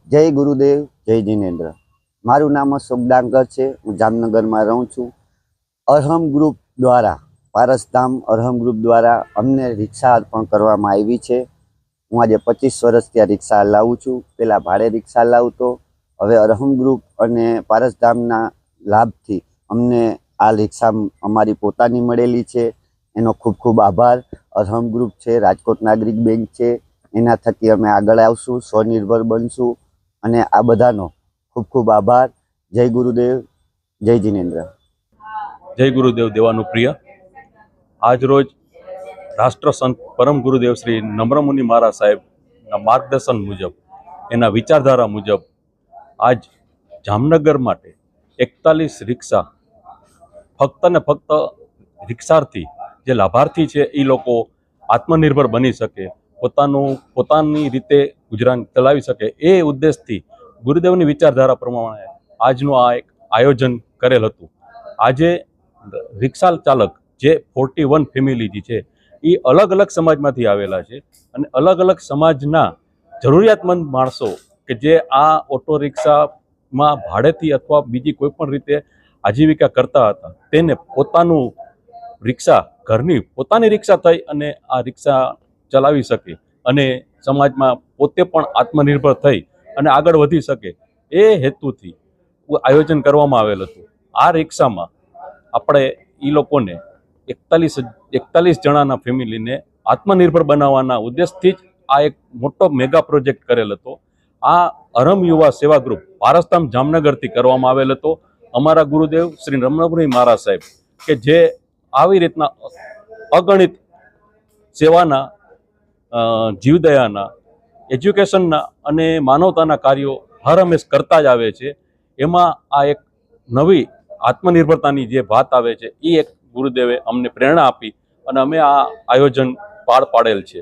જય ગુરુદેવ, જય જિનેન્દ્ર। મારું નામ અશોક ડાંગર છે। હું જામનગરમાં રહું છું। અરહમ ગ્રુપ દ્વારા પારસધામ અરહમ ગ્રુપ દ્વારા અમને રિક્ષા અર્પણ કરવામાં આવી છે। હું આજે 25 વર્ષથી આ રિક્ષા લાવું છું। પહેલાં ભાડે રિક્ષા લાવતો, હવે અરહમ ગ્રુપ અને પારસધામના લાભથી અમને આ રિક્ષા અમારી પોતાની મળેલી છે। એનો ખૂબ ખૂબ આભાર। અરહમ ગ્રુપ છે, રાજકોટ નાગરિક બેંક છે, એના થકી અમે આગળ આવશું, સ્વનિર્ભર બનશું। અને આ બધાનો ખૂબ ખૂબ આભાર। જય ગુરુદેવ, જય જિનેન્દ્ર। જય ગુરુદેવ દેવાનું પ્રિય। આજ રોજ રાષ્ટ્રસંત પરમ ગુરુદેવ શ્રી નમ્રમુનિ મહારાજ સાહેબના માર્ગદર્શન મુજબ, એના વિચારધારા મુજબ આજ જામનગર માટે 41 રિક્ષા ફક્ત ને ફક્ત રિક્ષાર્થી જે લાભાર્થી છે એ લોકો આત્મનિર્ભર બની શકે, પોતાની રીતે ગુજરાન ચલાવી શકે, એ ઉદ્દેશથી ગુરુદેવની વિચારધારા પ્રમાણે આજનું આ એક આયોજન કરેલ હતું। આજે રિક્ષા ચાલક જે 41 ફેમિલી જે છે એ અલગ અલગ સમાજમાંથી આવેલા છે અને અલગ અલગ સમાજના જરૂરિયાતમંદ માણસો કે જે આ ઓટો રિક્ષામાં ભાડેથી અથવા બીજી કોઈ પણ રીતે આજીવિકા કરતા હતા, તેને પોતાનું રિક્ષા, ઘરની પોતાની રિક્ષા થઈ અને આ રિક્ષા ચલાવી શકે અને સમાજમાં પોતે પણ આત્મનિર્ભર થઈ અને આગળ વધી શકે, એ હેતુથી આયોજન કરવામાં આવેલ હતું। આ રિક્ષામાં આપણે એ લોકોને 41 જણાના ફેમિલીને આત્મનિર્ભર બનાવવાના ઉદ્દેશથી જ આ એક મોટો મેગા પ્રોજેક્ટ કરેલ હતો। આ અરહમ યુવા સેવા ગ્રુપ પારસધામ જામનગરથી કરવામાં આવેલ હતો। અમારા ગુરુદેવ શ્રી નમ્રમુનિ મહારાજ સાહેબ કે જે આવી રીતના અગણિત સેવાના, જીવદયાના, એજ્યુકેશનના અને માનવતાના કાર્યો હર હંમેશ કરતા જ આવે છે। એમાં આ એક નવી આત્મનિર્ભરતાની જે વાત આવે છે, એ એક ગુરુદેવે અમને પ્રેરણા આપી અને અમે આ આયોજન પાર પાડેલ છે।